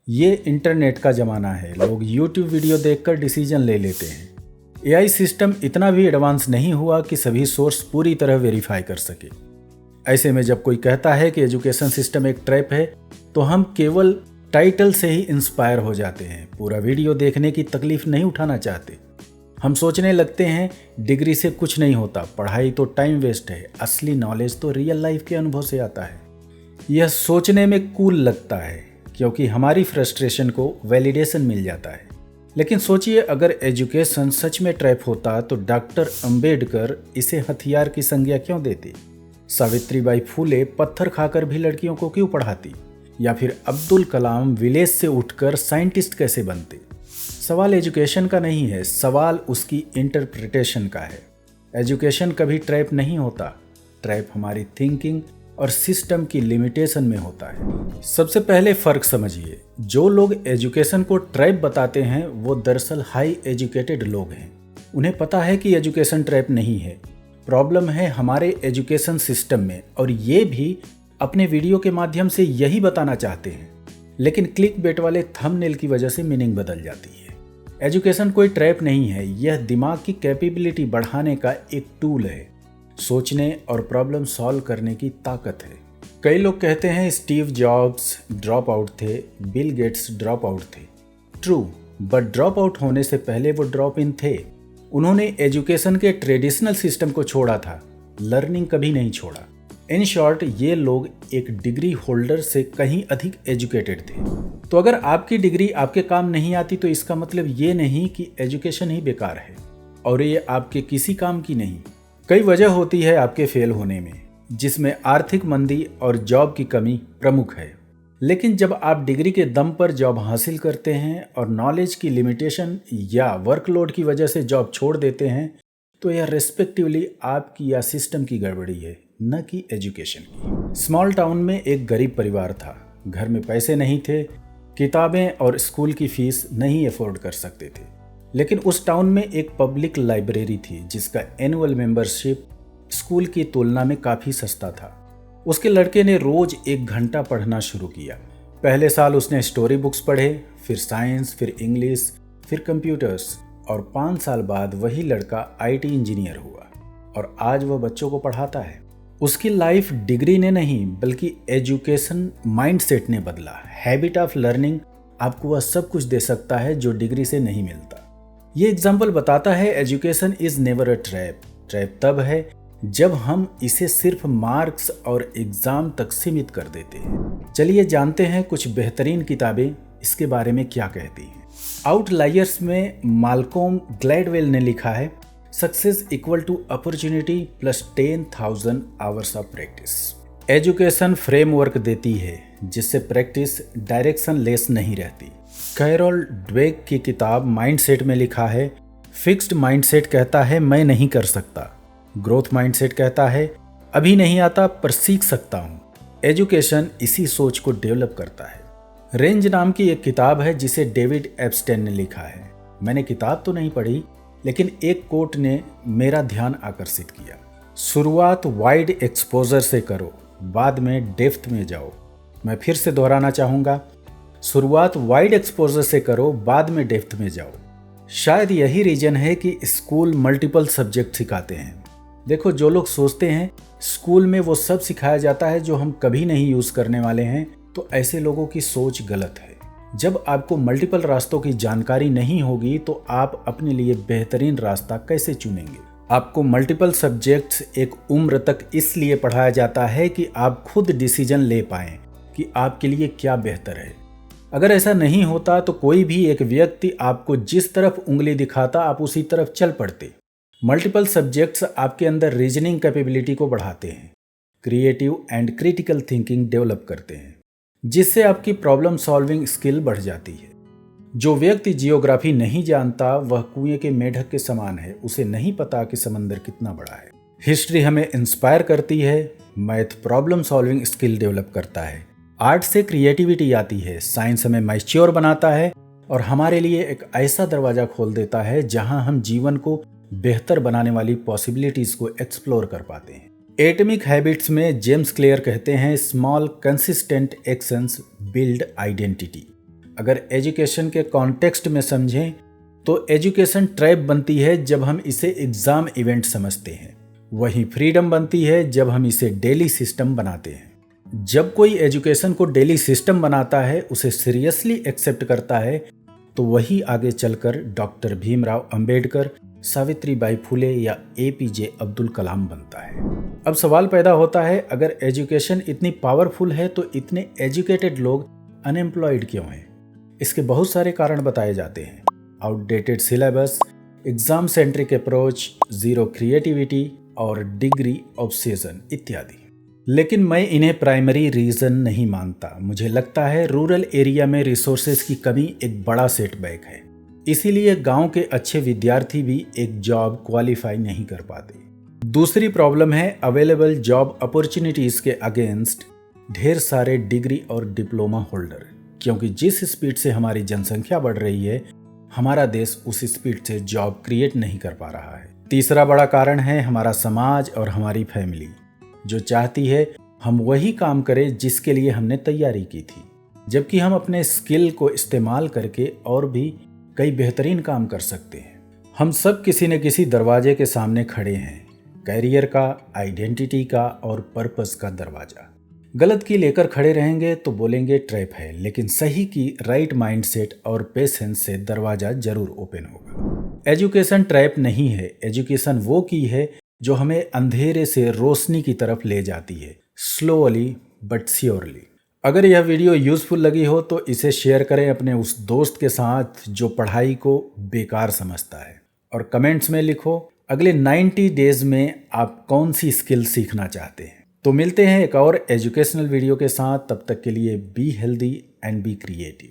ये इंटरनेट का ज़माना है, लोग यूट्यूब वीडियो देखकर डिसीजन ले लेते हैं। एआई सिस्टम इतना भी एडवांस नहीं हुआ कि सभी सोर्स पूरी तरह वेरीफाई कर सके। ऐसे में जब कोई कहता है कि एजुकेशन सिस्टम एक ट्रैप है, तो हम केवल टाइटल से ही इंस्पायर हो जाते हैं, पूरा वीडियो देखने की तकलीफ नहीं उठाना चाहते। हम सोचने लगते हैं डिग्री से कुछ नहीं होता, पढ़ाई तो टाइम वेस्ट है, असली नॉलेज तो रियल लाइफ के अनुभव से आता है। यह सोचने में कूल लगता है क्योंकि हमारी फ्रस्ट्रेशन को वैलिडेशन मिल जाता है। लेकिन सोचिए, अगर एजुकेशन सच में ट्रैप होता तो डॉक्टर अंबेडकर इसे हथियार की संज्ञा क्यों देते? सावित्रीबाई फूले पत्थर खाकर भी लड़कियों को क्यों पढ़ाती? या फिर अब्दुल कलाम विलेज से उठकर साइंटिस्ट कैसे बनते? सवाल एजुकेशन का नहीं है, सवाल उसकी इंटरप्रिटेशन का है। एजुकेशन कभी ट्रैप नहीं होता, ट्रैप हमारी थिंकिंग और सिस्टम की लिमिटेशन में होता है। सबसे पहले फ़र्क समझिए, जो लोग एजुकेशन को ट्रैप बताते हैं वो दरअसल हाई एजुकेटेड लोग हैं। उन्हें पता है कि एजुकेशन ट्रैप नहीं है, प्रॉब्लम है हमारे एजुकेशन सिस्टम में, और ये भी अपने वीडियो के माध्यम से यही बताना चाहते हैं। लेकिन क्लिक बेट वाले थंबनेल की वजह से मीनिंग बदल जाती है। एजुकेशन कोई ट्रैप नहीं है, यह दिमाग की कैपेबिलिटी बढ़ाने का एक टूल है, सोचने और प्रॉब्लम सॉल्व करने की ताकत है। कई लोग कहते हैं स्टीव जॉब्स ड्रॉप आउट थे, बिल गेट्स ड्रॉप आउट थे। ट्रू, बट ड्रॉप आउट होने से पहले वो ड्रॉप इन थे। उन्होंने एजुकेशन के ट्रेडिशनल सिस्टम को छोड़ा था, लर्निंग कभी नहीं छोड़ा। इन शॉर्ट, ये लोग एक डिग्री होल्डर से कहीं अधिक एजुकेटेड थे। तो अगर आपकी डिग्री आपके काम नहीं आती तो इसका मतलब ये नहीं कि एजुकेशन ही बेकार है और ये आपके किसी काम की नहीं। कई वजह होती है आपके फेल होने में, जिसमें आर्थिक मंदी और जॉब की कमी प्रमुख है। लेकिन जब आप डिग्री के दम पर जॉब हासिल करते हैं और नॉलेज की लिमिटेशन या वर्कलोड की वजह से जॉब छोड़ देते हैं, तो यह रेस्पेक्टिवली आपकी या सिस्टम की गड़बड़ी है, न कि एजुकेशन की। स्मॉल टाउन में एक गरीब परिवार था, घर में पैसे नहीं थे, किताबें और स्कूल की फीस नहीं अफोर्ड कर सकते थे। लेकिन उस टाउन में एक पब्लिक लाइब्रेरी थी जिसका एनुअल मेंबरशिप स्कूल की तुलना में काफ़ी सस्ता था। उसके लड़के ने रोज 1 घंटा पढ़ना शुरू किया। पहले साल उसने स्टोरी बुक्स पढ़े, फिर साइंस, फिर इंग्लिश, फिर कंप्यूटर्स, और 5 साल बाद वही लड़का आईटी इंजीनियर हुआ और आज वह बच्चों को पढ़ाता है। उसकी लाइफ डिग्री ने नहीं बल्कि एजुकेशन माइंडसेट ने बदला। हैबिट ऑफ लर्निंग आपको वह सब कुछ दे सकता है जो डिग्री से नहीं मिलता। ये एग्जाम्पल बताता है education is never a trap. Trap तब है जब हम इसे सिर्फ मार्क्स और एग्जाम तक सीमित कर देते हैं। चलिए जानते हैं कुछ बेहतरीन किताबें इसके बारे में क्या कहती हैं। आउटलायर्स में माल्कोम ग्लैडवेल ने लिखा है, success equal to opportunity plus 10,000 hours of practice. Education framework देती है जिससे प्रैक्टिस डायरेक्शन लेस नहीं रहती। कैरोल ड्वेक की किताब माइंडसेट में लिखा है, फिक्स्ड माइंडसेट कहता है मैं नहीं कर सकता, ग्रोथ माइंडसेट कहता है अभी नहीं आता पर सीख सकता हूँ। एजुकेशन इसी सोच को डेवलप करता है। रेंज नाम की एक किताब है जिसे डेविड एप्स्टेन ने लिखा है। मैंने किताब तो नहीं पढ़ी, लेकिन एक कोट ने मेरा ध्यान आकर्षित किया, शुरुआत वाइड एक्सपोजर से करो, बाद में डेप्थ में जाओ। मैं फिर से दोहराना चाहूँगा, शुरुआत वाइड एक्सपोजर से करो, बाद में डेप्थ में जाओ। शायद यही रीजन है कि स्कूल मल्टीपल सब्जेक्ट सिखाते हैं। देखो, जो लोग सोचते हैं स्कूल में वो सब सिखाया जाता है जो हम कभी नहीं यूज़ करने वाले हैं, तो ऐसे लोगों की सोच गलत है। जब आपको मल्टीपल रास्तों की जानकारी नहीं होगी तो आप अपने लिए बेहतरीन रास्ता कैसे चुनेंगे? आपको मल्टीपल सब्जेक्ट्स एक उम्र तक इसलिए पढ़ाया जाता है कि आप खुद डिसीजन ले पाएं कि आपके लिए क्या बेहतर है। अगर ऐसा नहीं होता तो कोई भी एक व्यक्ति आपको जिस तरफ उंगली दिखाता आप उसी तरफ चल पड़ते। मल्टीपल सब्जेक्ट्स आपके अंदर रीजनिंग कैपेबिलिटी को बढ़ाते हैं, creative and critical thinking develop करते हैं, जिससे आपकी प्रॉब्लम सॉल्विंग स्किल बढ़ जाती है। जो व्यक्ति जियोग्राफी नहीं जानता वह कुएं के मेढक के समान है, उसे नहीं पता कि समंदर कितना बड़ा है। हिस्ट्री हमें इंस्पायर करती है, math problem solving skill develop करता है, आर्ट से क्रिएटिविटी आती है, साइंस हमें मैच्योर बनाता है और हमारे लिए एक ऐसा दरवाजा खोल देता है जहां हम जीवन को बेहतर बनाने वाली पॉसिबिलिटीज को एक्सप्लोर कर पाते हैं। एटॉमिक हैबिट्स में जेम्स क्लियर कहते हैं, small consistent actions build identity. अगर एजुकेशन के कॉन्टेक्स्ट में समझें तो एजुकेशन ट्रैप बनती है जब हम इसे एग्जाम इवेंट समझते हैं, वहीं फ्रीडम बनती है जब हम इसे डेली सिस्टम बनाते हैं। जब कोई एजुकेशन को डेली सिस्टम बनाता है, उसे सीरियसली एक्सेप्ट करता है, तो वही आगे चलकर डॉक्टर भीमराव अंबेडकर, सावित्रीबाई फुले या एपीजे अब्दुल कलाम बनता है। अब सवाल पैदा होता है, अगर एजुकेशन इतनी पावरफुल है तो इतने एजुकेटेड लोग अनएम्प्लॉयड क्यों हैं? इसके बहुत सारे कारण बताए जाते हैं। Outdated syllabus, exam centric approach, zero creativity और डिग्री ऑब्सेशन इत्यादि। लेकिन मैं इन्हें प्राइमरी रीजन नहीं मानता। मुझे लगता है रूरल एरिया में रिसोर्सेज की कमी एक बड़ा सेटबैक है। इसीलिए गांव के अच्छे विद्यार्थी भी एक जॉब क्वालिफाई नहीं कर पाते। दूसरी प्रॉब्लम है अवेलेबल जॉब अपॉर्चुनिटीज के अगेंस्ट ढेर सारे डिग्री और डिप्लोमा होल्डर, क्योंकि जिस स्पीड से हमारी जनसंख्या बढ़ रही है, हमारा देश उस स्पीड से जॉब क्रिएट नहीं कर पा रहा है। तीसरा बड़ा कारण है हमारा समाज और हमारी फैमिली, जो चाहती है हम वही काम करें जिसके लिए हमने तैयारी की थी, जबकि हम अपने स्किल को इस्तेमाल करके और भी कई बेहतरीन काम कर सकते हैं। हम सब किसी न किसी दरवाजे के सामने खड़े हैं, कैरियर का, आइडेंटिटी का और पर्पस का दरवाजा। गलत की लेकर खड़े रहेंगे तो बोलेंगे ट्रैप है, लेकिन सही की, राइट माइंडसेट और पेशेंस से दरवाजा जरूर ओपन होगा। एजुकेशन ट्रैप नहीं है, एजुकेशन वो की है जो हमें अंधेरे से रोशनी की तरफ ले जाती है, स्लोली बट श्योरली। अगर यह वीडियो यूजफुल लगी हो तो इसे शेयर करें अपने उस दोस्त के साथ जो पढ़ाई को बेकार समझता है, और कमेंट्स में लिखो अगले 90 डेज में आप कौन सी स्किल सीखना चाहते हैं। तो मिलते हैं एक और एजुकेशनल वीडियो के साथ, तब तक के लिए be healthy and be creative.